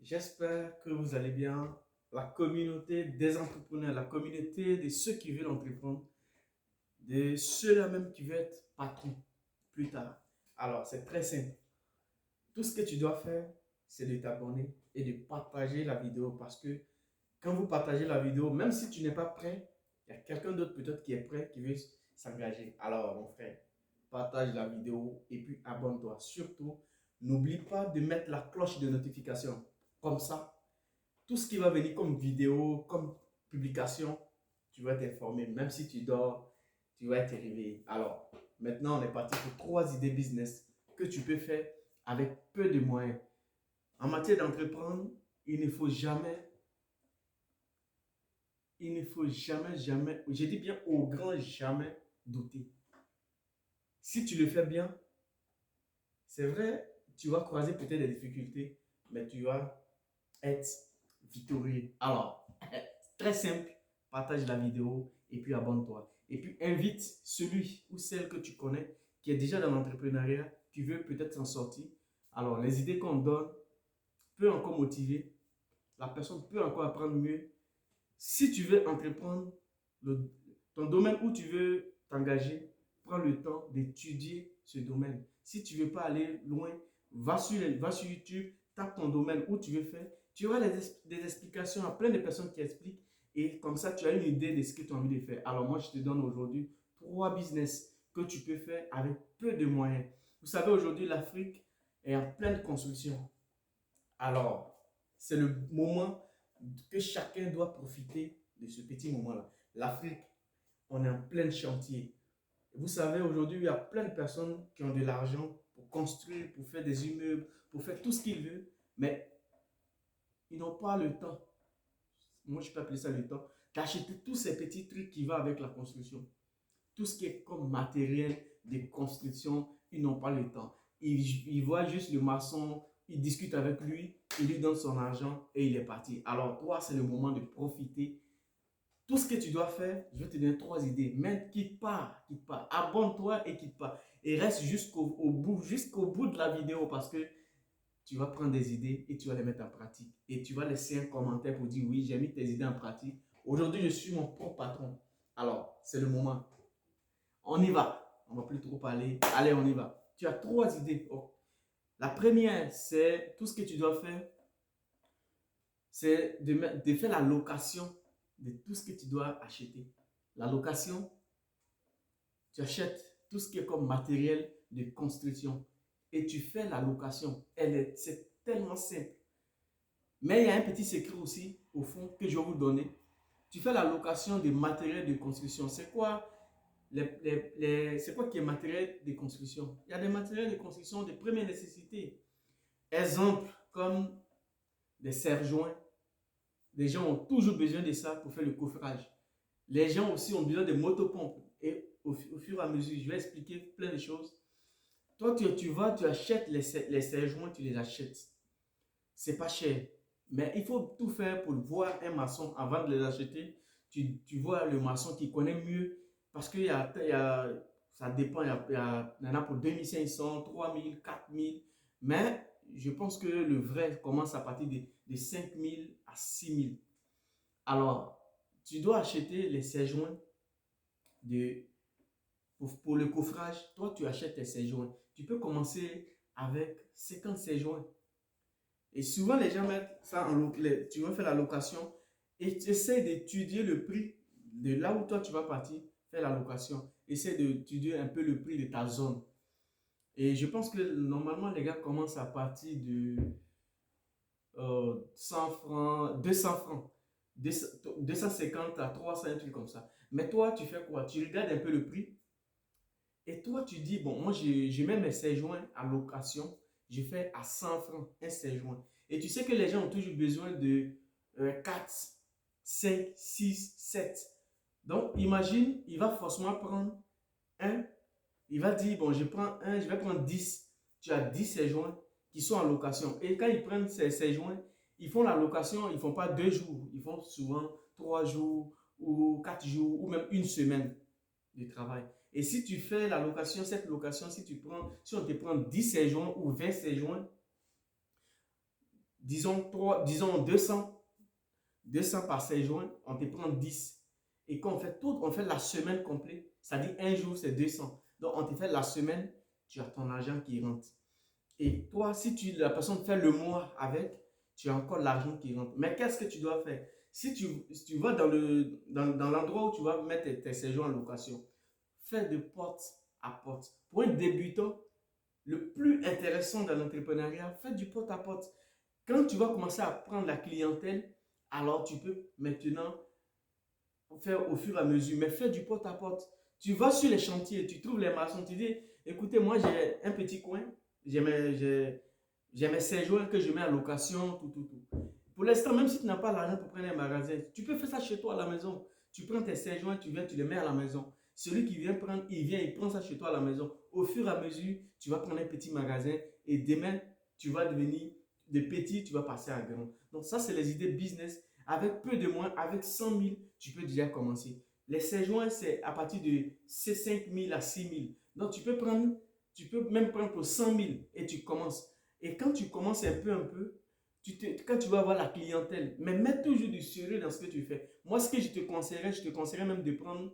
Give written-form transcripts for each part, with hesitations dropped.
J'espère que vous allez bien. La communauté des entrepreneurs, la communauté de ceux qui veulent entreprendre, de ceux-là même qui veulent être patrons plus tard. Alors, c'est très simple. Tout ce que tu dois faire, c'est de t'abonner et de partager la vidéo parce que quand vous partagez la vidéo, même si tu n'es pas prêt, il y a quelqu'un d'autre peut-être qui est prêt, qui veut s'engager. Alors, mon frère, partage la vidéo et puis abonne-toi. Surtout, n'oublie pas de mettre la cloche de notification. Comme ça, tout ce qui va venir comme vidéo, comme publication, tu vas être informé. Même si tu dors, tu vas être réveillé. Alors, maintenant, on est parti pour 3 idées business que tu peux faire avec peu de moyens. En matière d'entreprendre, il ne faut jamais, jamais, je dis bien au grand jamais douter. Si tu le fais bien, c'est vrai, tu vas croiser peut-être des difficultés, mais tu vas être victorieux. Alors, très simple, partage la vidéo et puis abonne-toi. Et puis invite celui ou celle que tu connais qui est déjà dans l'entrepreneuriat, qui veut peut-être s'en sortir. Alors, les idées qu'on donne peuvent encore motiver. La personne peut encore apprendre mieux. Si tu veux entreprendre, ton domaine où tu veux t'engager, prends le temps d'étudier ce domaine. Si tu ne veux pas aller loin, va sur YouTube, tape ton domaine où tu veux faire. Tu auras des explications à plein de personnes qui expliquent et comme ça, tu as une idée de ce que tu as envie de faire. Alors moi, je te donne aujourd'hui 3 business que tu peux faire avec peu de moyens. Vous savez, aujourd'hui, l'Afrique est en pleine construction. Alors, c'est le moment que chacun doit profiter de ce petit moment-là. L'Afrique, on est en plein chantier. Vous savez, aujourd'hui, il y a plein de personnes qui ont de l'argent pour construire, pour faire des immeubles, pour faire tout ce qu'ils veulent, mais ils n'ont pas le temps. Moi, je peux appeler ça le temps, d'acheter tous ces petits trucs qui vont avec la construction. Tout ce qui est comme matériel de construction, ils n'ont pas le temps. Ils voient juste le maçon, ils discutent avec lui, il lui donne son argent et il est parti. Alors toi, c'est le moment de profiter. Tout ce que tu dois faire, je vais te donner 3 idées. Mais quitte pas. Abonne-toi et quitte pas. Et reste jusqu'au bout de la vidéo parce que tu vas prendre des idées et tu vas les mettre en pratique. Et tu vas laisser un commentaire pour dire oui, j'ai mis tes idées en pratique. Aujourd'hui, je suis mon propre patron. Alors, c'est le moment. On y va. On ne va plus trop parler. Allez, on y va. Tu as 3 idées. Oh. La première, c'est tout ce que tu dois faire, c'est de faire la location de tout ce que tu dois acheter. La location, tu achètes tout ce qui est comme matériel de construction et tu fais la location. C'est tellement simple. Mais il y a un petit secret aussi, au fond, que je vais vous donner. Tu fais la location de matériel de construction. C'est quoi c'est quoi qui est matériel de construction? Il y a des matériels de construction de première nécessité. Exemple, comme des serre-joints. Les gens ont toujours besoin de ça pour faire le coffrage. Les gens aussi ont besoin de motopompes. Et au fur et à mesure, je vais expliquer plein de choses. Toi, tu achètes les serre-joints, tu les achètes. C'est pas cher. Mais il faut tout faire pour voir un maçon avant de les acheter. Tu vois le maçon qui connaît mieux parce que ça dépend. Il y en a pour 2500, 3000, 4000. Mais je pense que le vrai commence à partir de 5000 à 6000. Alors, tu dois acheter les serre-joints de, pour le coffrage. Toi, tu achètes tes serre-joints. Tu peux commencer avec 50 serre-joints. Et souvent, les gens mettent ça tu vas faire la location et tu essaies d'étudier le prix de là où toi tu vas partir faire la location. Essaie d'étudier un peu le prix de ta zone. Et je pense que normalement, les gars commencent à partir de 100 francs, 200 francs, 250 à 300, un truc comme ça. Mais toi, tu fais quoi? Tu regardes un peu le prix et toi, tu dis, bon, moi, je mets mes séjourns à location, je fais à 100 francs un séjour. Et tu sais que les gens ont toujours besoin de 4, 5, 6, 7. Donc, imagine, il va forcément prendre un, il va dire, bon, je prends un, je vais prendre 10. Tu as 10 séjours qui sont en location. Et quand ils prennent ces séjours, ils font la location, ils ne font pas 2 jours, ils font souvent 3 jours ou 4 jours ou même une semaine de travail. Et si tu fais la location, cette location, si on te prend 10 séjours ou 20 séjours, disons 200 par séjour, on te prend 10. Et quand on fait la semaine complète, ça dit un jour c'est 200. Donc on te fait la semaine, tu as ton argent qui rentre. Et toi, si la personne fait le mois avec, tu as encore l'argent qui rentre. Mais qu'est-ce que tu dois faire? Si tu vas dans l'endroit où tu vas mettre tes séjours en location, fais de porte à porte. Pour un débutant, le plus intéressant dans l'entrepreneuriat, fais du porte à porte. Quand tu vas commencer à prendre la clientèle, alors tu peux maintenant faire au fur et à mesure, mais fais du porte à porte. Tu vas sur les chantiers, tu trouves les maçons, tu dis, écoutez, moi j'ai un petit coin, j'ai mes séjours que je mets à location, tout. Pour l'instant, même si tu n'as pas l'argent pour prendre un magasin, tu peux faire ça chez toi à la maison. Tu prends tes séjours, tu viens, tu les mets à la maison. Celui qui vient prendre, il prend ça chez toi à la maison. Au fur et à mesure, tu vas prendre un petit magasin et demain, tu vas devenir de petit, tu vas passer à grand. Donc ça, c'est les idées business. Avec peu de moins, avec 100 000, tu peux déjà commencer. Les séjours, c'est à partir de 5 000 à 6 000. Donc tu peux même prendre pour 100 000 et tu commences. Et quand tu commences un peu, quand tu vas avoir la clientèle, mais mets toujours du sérieux dans ce que tu fais. Moi, ce que je te conseillerais même de prendre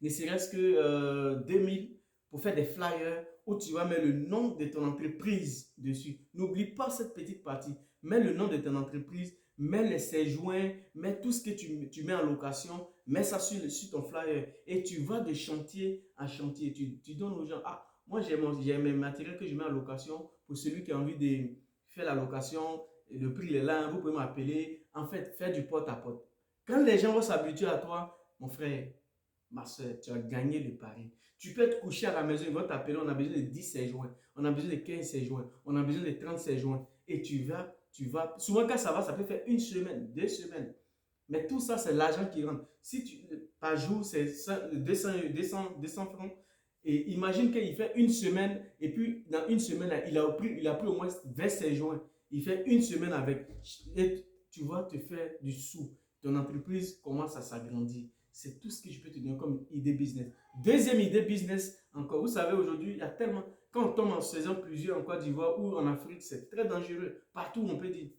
ne serait-ce que 2000 pour faire des flyers où tu vas mettre le nom de ton entreprise dessus. N'oublie pas cette petite partie. Mets le nom de ton entreprise, mets les séjours, mets tout ce que tu mets en location, mets ça sur ton flyer et tu vas de chantier en chantier. Tu donnes aux gens, ah, moi j'ai mes matériels que je mets en location pour celui qui a envie de faire la location, le prix est là, vous pouvez m'appeler. En fait, fais du porte à porte. Quand les gens vont s'habituer à toi, mon frère, ma soeur, tu as gagné le pari. Tu peux te coucher à la maison, ils vont t'appeler, on a besoin de 10 séjours, on a besoin de 15 séjours, on a besoin de 30 séjours. Et tu vas. Souvent quand ça va, ça peut faire une semaine, 2 semaines. Mais tout ça, c'est l'argent qui rentre. Si tu, par jour, c'est 200 francs. Et imagine qu'il fait une semaine, et puis dans une semaine, il a pris au moins 20 séjours. Il fait une semaine avec. Et tu vas te faire du sou. Ton entreprise commence à s'agrandir. C'est tout ce que je peux te donner comme idée business. Deuxième idée business, encore, vous savez, aujourd'hui, il y a tellement, quand on tombe en saison plusieurs en Côte d'Ivoire ou en Afrique, c'est très dangereux. Partout, on peut dire.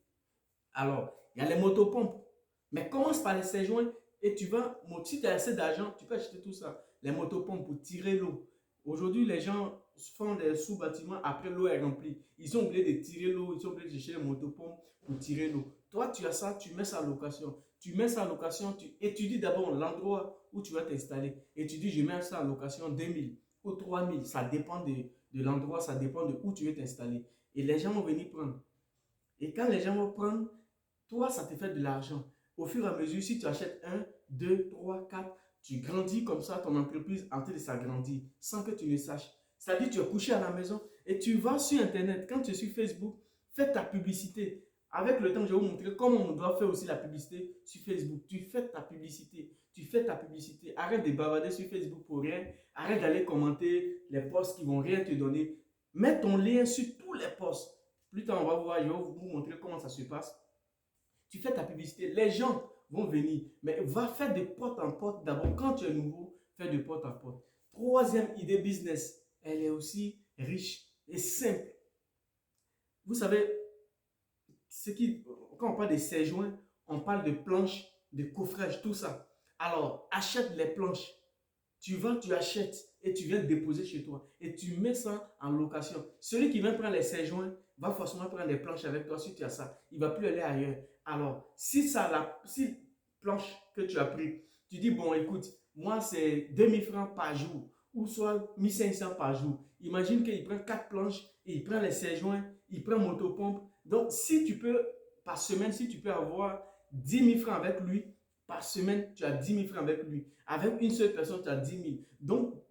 Alors, il y a les motopompes. Mais commence par les séjours et tu vas, si tu as assez d'argent, tu peux acheter tout ça. Les motopompes pour tirer l'eau. Aujourd'hui, les gens font des sous-bâtiments après l'eau est remplie. Ils sont obligés de tirer l'eau, ils sont obligés de chercher les motopompes pour tirer l'eau. Toi, tu as ça, tu mets ça en location. Tu mets ça en location, tu étudies d'abord l'endroit où tu vas t'installer. Et tu dis, je mets ça en location 2000 ou 3000. Ça dépend de l'endroit, ça dépend de où tu veux t'installer. Et les gens vont venir prendre. Et quand les gens vont prendre, toi, ça te fait de l'argent. Au fur et à mesure, si tu achètes 1, 2, 3, 4, tu grandis comme ça, ton entreprise en train de s'agrandir sans que tu ne saches. C'est-à-dire, tu es couché à la maison et tu vas sur Internet. Quand tu es sur Facebook, fais ta publicité. Avec le temps, je vais vous montrer comment on doit faire aussi la publicité sur Facebook. Tu fais ta publicité. Tu fais ta publicité. Arrête de bavarder sur Facebook pour rien. Arrête d'aller commenter les posts qui ne vont rien te donner. Mets ton lien sur tous les posts. Plus tard, on va voir, je vais vous montrer comment ça se passe. Tu fais ta publicité, les gens vont venir, mais va faire de porte en porte d'abord. Quand tu es nouveau, fais de porte en porte. Troisième idée business, elle est aussi riche et simple. Vous savez, quand on parle de séjour, on parle de planches, de coffrage, tout ça. Alors, achète les planches. Tu vas, tu achètes et tu viens déposer chez toi. Et tu mets ça en location. Celui qui vient prendre les séjours va forcément prendre des planches avec toi si tu as ça. Il ne va plus aller ailleurs. Alors, si planche que tu as pris, tu dis, bon, écoute, moi, c'est 2000 francs par jour ou soit 1500 par jour. Imagine qu'il prend 4 planches et il prend les séjours, il prend motopompe. Donc, si tu peux, par semaine, si tu peux avoir 10 000 francs avec lui, par semaine, tu as 10 000 francs avec lui. Avec une seule personne, tu as 10 000. Donc,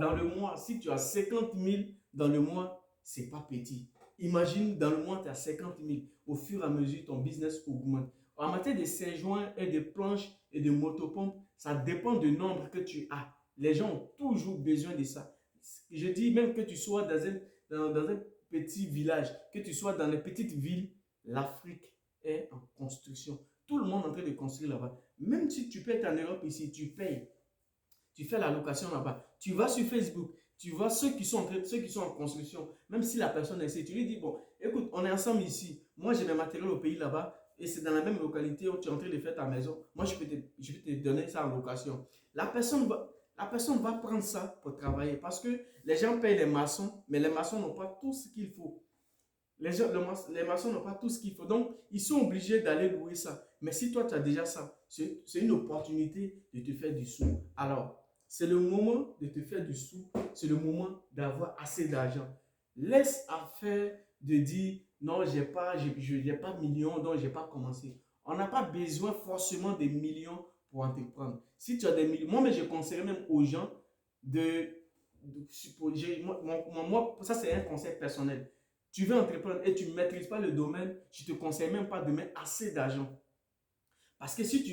dans le mois, si tu as 50 000 dans le mois, ce n'est pas petit. Imagine, dans le mois, tu as 50 000. Au fur et à mesure, ton business augmente. En matière de séjour et de planches et de motopompes, ça dépend du nombre que tu as. Les gens ont toujours besoin de ça. Je dis même que tu sois dans un petit village, que tu sois dans les petites villes, l'Afrique est en construction. Tout le monde est en train de construire là-bas. Même si tu peux être en Europe ici, tu payes. Tu fais la location là-bas. Tu vas sur Facebook, tu vois ceux qui sont en construction. Même si la personne est ici, tu lui dis, bon, écoute, on est ensemble ici. Moi, j'ai mes matériels au pays là-bas et c'est dans la même localité où tu es en train de faire ta maison. Moi, je peux te donner ça en location. La personne va prendre ça pour travailler parce que les gens payent les maçons, mais les maçons n'ont pas tout ce qu'il faut. Les maçons n'ont pas tout ce qu'il faut. Donc, ils sont obligés d'aller louer ça. Mais si toi, tu as déjà ça, c'est une opportunité de te faire du sou. Alors, c'est le moment de te faire du sou. C'est le moment d'avoir assez d'argent. Laisse affaire de dire non, j'ai pas de millions, donc je n'ai pas commencé. On n'a pas besoin forcément des millions pour entreprendre. Si tu as des millions, moi, mais je conseillerais même aux gens moi, ça c'est un conseil personnel. Tu veux entreprendre et tu ne maîtrises pas le domaine, je ne te conseille même pas de mettre assez d'argent. Parce que si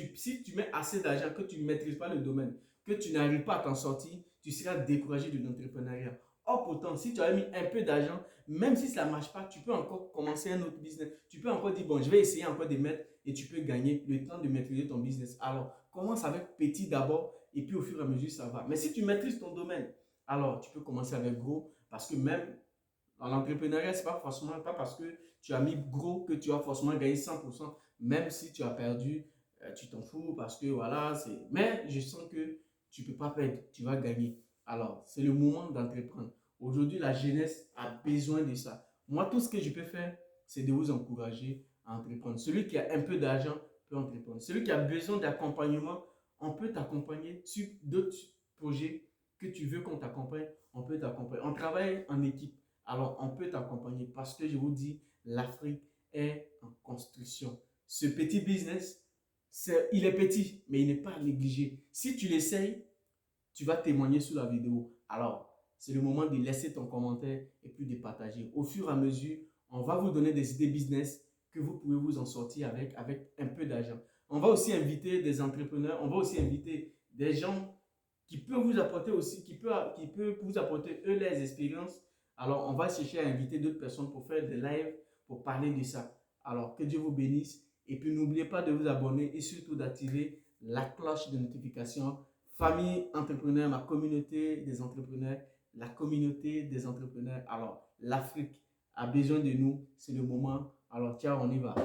tu mets assez d'argent, que tu ne maîtrises pas le domaine, que tu n'arrives pas à t'en sortir, tu seras découragé de l'entrepreneuriat. Or, pourtant, si tu as mis un peu d'argent, même si ça ne marche pas, tu peux encore commencer un autre business. Tu peux encore dire, bon, je vais essayer encore de mettre et tu peux gagner le temps de maîtriser ton business. Alors, commence avec petit d'abord et puis au fur et à mesure, ça va. Mais si tu maîtrises ton domaine, alors tu peux commencer avec gros parce que même dans l'entrepreneuriat, ce n'est pas forcément pas parce que tu as mis gros que tu as forcément gagné 100%. Même si tu as perdu, tu t'en fous parce que voilà, c'est. Mais je sens que tu ne peux pas perdre, tu vas gagner. Alors, c'est le moment d'entreprendre. Aujourd'hui, la jeunesse a besoin de ça. Moi, tout ce que je peux faire, c'est de vous encourager à entreprendre. Celui qui a un peu d'argent peut entreprendre. Celui qui a besoin d'accompagnement, on peut t'accompagner sur d'autres projets que tu veux qu'on t'accompagne. On peut t'accompagner. On travaille en équipe. Alors, on peut t'accompagner parce que je vous dis, l'Afrique est en construction. Ce petit business, il est petit, mais il n'est pas négligé. Si tu l'essayes, tu vas témoigner sous la vidéo. Alors, c'est le moment de laisser ton commentaire et puis de partager. Au fur et à mesure, on va vous donner des idées business que vous pouvez vous en sortir avec un peu d'argent. On va aussi inviter des entrepreneurs, on va aussi inviter des gens qui peuvent vous apporter aussi, qui peut vous apporter eux les expériences. Alors, on va chercher à inviter d'autres personnes pour faire des lives, pour parler de ça. Alors, que Dieu vous bénisse. Et puis, n'oubliez pas de vous abonner et surtout d'activer la cloche de notification. Famille entrepreneur, ma communauté des entrepreneurs, la communauté des entrepreneurs. Alors, l'Afrique a besoin de nous. C'est le moment. Alors, ciao, on y va.